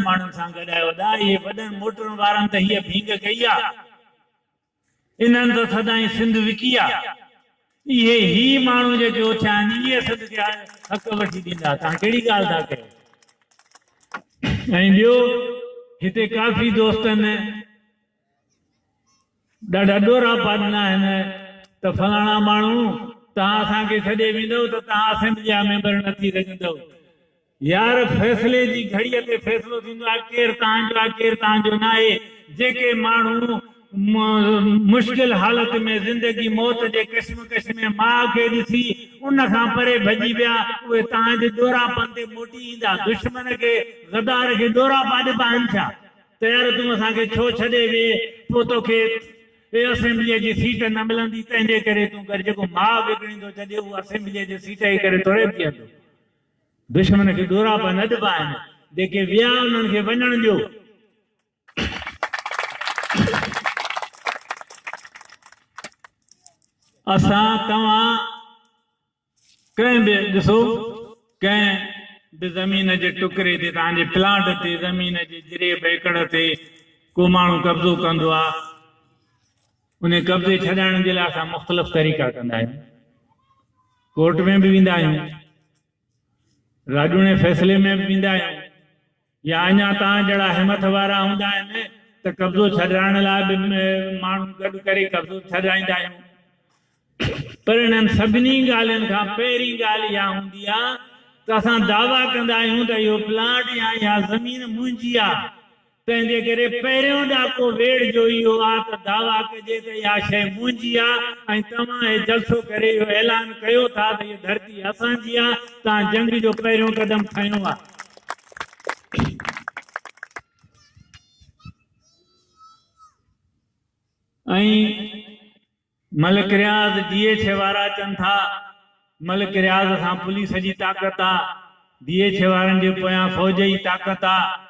माण्हुनि सां गॾायो दा ये वॾनि मोटरुनि वारनि त हीअ भींग कई आहे इन्हनि त सदाईं सिंध विकी आहे इहे ही माण्हू जेके उथिया आहिनि इहे सिंध खे हक़ वठी ॾींदा तव्हां कहिड़ी ॻाल्हि था कयो ऐं ॿियो हिते काफ़ी दोस्त आहिनि ॾाढा ॾोरा पाॾींदा आहिनि त फलाणा माण्हू तव्हां असांखे छॾे वेंदव त तव्हां असेंबली जा मेंबर न थी सघंदव यार फैसले जी घड़ीअ ते फैसलो थींदो आहे केरु तव्हांजो आहे केरु तव्हांजो न आहे जेके माण्हू मुश्किल हालत में ज़िंदगी मौत जे कशमकश में माउ खे ॾिसी उन खां परे भॼी विया उहे तव्हांजे ॾोरापन ते मोटी ईंदा दुश्मन खे गदार खे ॾोरा पाॾिबा आहिनि छा त यार तूं असांखे छो छॾे वे पोइ तोखे असेंबलीअ जी सीट न मिलंदी तंहिंजे करे तूं कर जेको माउ विकिणींदो छॾे उहो असेंबलीअ जी सीट जे करे थोरे बीहंदो दुश्मन खे ॾोरापा न ॾिबा आहिनि जेके विया उन्हनि खे वञणु ॾियो असां तव्हां कंहिं बि ॾिसो कंहिं बि ज़मीन जे टुकड़े ते तव्हांजे प्लाट ते ज़मीन जे जिरेब एकड़ ते को माण्हू कब्ज़ो कंदो आहे उन कब्ज़े छॾाइण जे लाइ असां मुख़्तलिफ़ तरीक़ा कंदा आहियूं कोर्ट में बि वेंदा आहियूं राजूणे फैसले में बि वेंदा आहियूं या अञा तव्हां जहिड़ा हिमत वारा हूंदा आहिनि त कब्ज़ो छॾाइण लाइ बि माण्हू गॾु करे कब्ज़ो छॾाईंदा आहियूं पर इन्हनि सभिनी ॻाल्हियुनि खां पहिरीं ॻाल्हि इहा हूंदी आहे त असां दावा कंदा आहियूं त इहो प्लाट या इहा ज़मीन मुंहिंजी आहे तंहिंजे करे पहिरियों ॾाको वेड़ जो इहो आहे त दावा कजे त इहा शइ मुंहिंजी आहे ऐं तव्हां हे जलसो करे इहो ऐलान कयो था त इहा धरती असांजी आहे तव्हां जंग जो पहिरियों क़दम खयो आहे ऐं मलिक रियाज़ DH वारा अचनि था मलिक रियाज़ सां पुलिस जी ताक़त आहे DH वारनि जे पोयां फ़ौज जी ताक़त आहे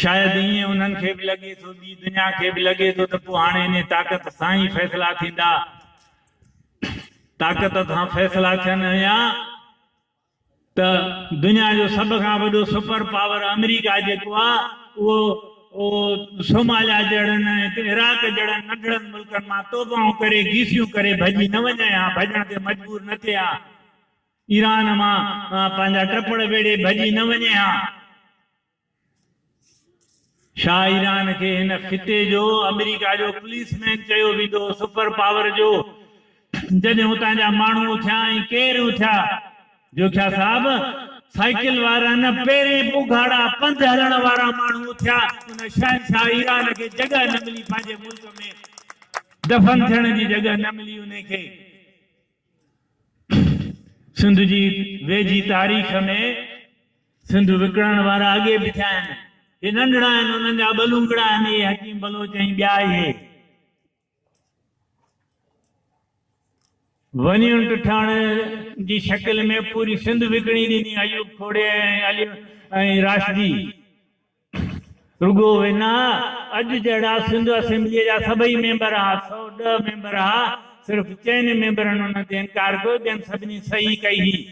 शायदि ईअं उन्हनि खे बि लॻे थो ॿी दुनिया खे बि लॻे थो त पोइ हाणे इन ताक़त सां ई फ़ैसिला थींदा ताक़त सां फ़ैसिला थियनि या त दुनिया जो सभ खां वॾो सुपर पावर अमेरिका जेको आहे उहो सोमालिया जहिड़नि इराक जहिड़नि नंढड़नि मुल्कनि मां तोबाऊं करे गीसियूं करे भॼी न वञे हा भॼण ते मजबूर न थिए हा ईरान मां पंहिंजा टपड़ वेड़े भॼी न वञे हा शाह ईरान खे हिन खिते जो अमेरिका जो पुलिसमैन चयो वेंदो सुपर पावर जो जॾहिं हुतां जा माण्हू उथिया ऐं केरु उथिया जो क्या साहब साइकिल वारा न पहिरें पुघाड़ा पंध हलण वारा माण्हू उथिया उन शहनशाह ईरान खे जॻह न मिली पंहिंजे मुल्क में दफ़न थियण जी जॻह न मिली उनखे सिंध जी वेझी तारीख़ में सिंध विकिणण वारा अॻे बि थिया आहिनि हे नंढड़ा आहिनि उन्हनि जा बलूंगड़ा आहिनि हकीम बलोच ऐं ॿिया इहे वनियुनि टिठाण जी शकिल में पूरी सिंध विकिणी ॾिनी अयूब खोड़े ऐं राशदी रुगो वेना अॼु जहिड़ा सिंध असेंबलीअ जा सभई मेंबर हा 110 मेंबर हा सिर्फ़ु 4 मेंबरनि उन्हनि ते इनकार कयो ॿियनि सभिनी सही कई हुई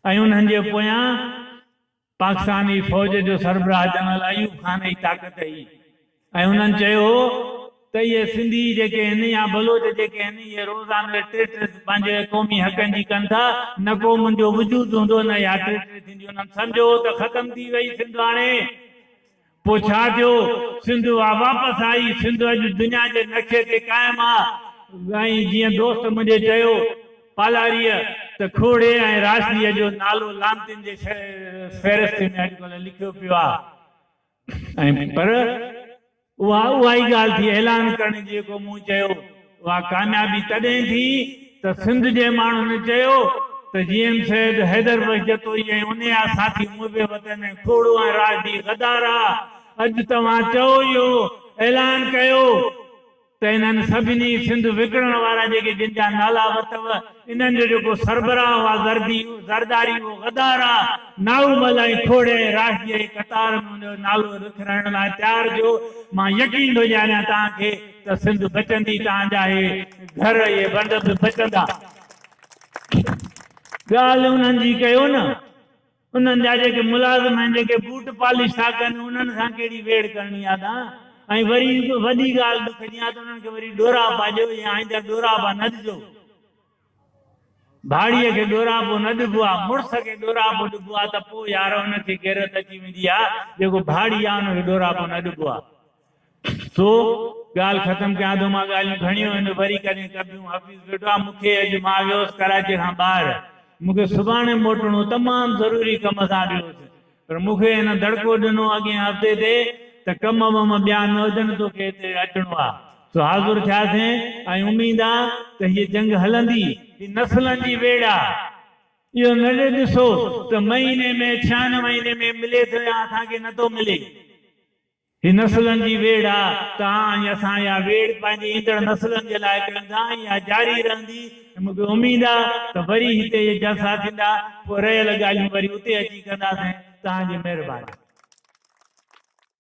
ऐं उन्हनि जे पोयां पाकिस्तानी फ़ौज जो सरबराह जनरल अयूब खान जी ताक़त हुई ऐं उन्हनि चयो त इहे सिंधी जेके आहिनि या बलोच जेके आहिनि इहे रोज़ाना टे पंहिंजे क़ौमी हक़नि जी कनि था न को मुंहिंजो वजूद हूंदो न या टे थींदियूं उन्हनि सम्झो त ख़तम थी वई सिंध हाणे पोइ छा थियो सिंध वापसि आई सिंध अॼु दुनिया जे नक्शे ते क़ाइमु आहे ऐं जीअं दोस्त मुंहिंजे चयो पालारीअ त खोड़े ऐं राशदीअ जो नालो लानतियुनि जे फ़हरिस्त में अॼुकल्ह लिखियो पियो आहे ऐं पर उहा ई ॻाल्हि थी ऐलान करण जी जेको मूं चयो उहा कामयाबी तॾहिं थी त सिंध जे माण्हुनि चयो त GM सैद हैदर बख्श जतोई ऐं उन जा साथी मुंहिंजे वतन खोड़ो ऐं राशदी गदारा अॼु तव्हां चओ इहो ऐलान कयो त इन्हनि सभिनी सिंध विकिणण वारा जेके जिन जा नाला वरितव इन्हनि जो जेको सरबराह हुआ ज़रदारी उहो गदारा नाऊमल ऐं खोड़े राशदीअ जी कतार में उनजो नालो लिखाइण लाइ तयारु थियो मां यकीन थो ॾियारियां तव्हांखे त सिंध बचंदी तव्हांजा इहे घर इहे बंद बि बचंदा ॻाल्हि उन्हनि जी कयो न उन्हनि जा जेके मुलाज़िम आहिनि जेके बूट पॉलिश था कनि उन्हनि सां कहिड़ी वेड़ करणी आहे तव्हां ऐं वरी वॾी ॻाल्हि ॾुख जी आहे त उन्हनि खे वरी ॾोरा पाॼो या आईंदा ॾोरापा न ॾिजो भाड़ीअ खे ॾोरापो न ॾिबो आहे मुड़ुस खे ॾोरापो ॾिबो आहे त पोइ यार हुनखे गैरत अची वेंदी आहे जेको भाड़ी आहे हुनखे ॾोरापो न ॾिबो आहे सो ॻाल्हि ख़तमु कयां थो मां ॻाल्हियूं घणियूं आहिनि वरी कॾहिं कबियूं हफ़ीज़ वेठो आहे मूंखे अॼु मां वियोसि कराची खां ॿाहिरि मूंखे सुभाणे मोटणो तमामु ज़रूरी कम सां वियोसि पर मूंखे हिन दड़को ॾिनो अॻे हफ़्ते ते त कम वम ॿिया न हुजनि तोखे हिते अचिणो आहे सो हाज़ुर थियासीं ऐं उमेद आहे त हीअ जंग हलंदी ही नस्लनि जी वेड़ आहे इहो न ॾिसो त महीने में 6 महीने में मिले थो या असांखे नथो मिले ही नस्लनि जी वेड़ आहे तव्हां असां इहा वेड़ पंहिंजी ईंदड़ नस्लनि जे लाइ कंदा या जारी रहंदी मूंखे उमेद आहे त वरी हिते जलसा थींदा पोइ रहियल ॻाल्हियूं वरी उते अची कंदासीं तव्हांजी महिरबानी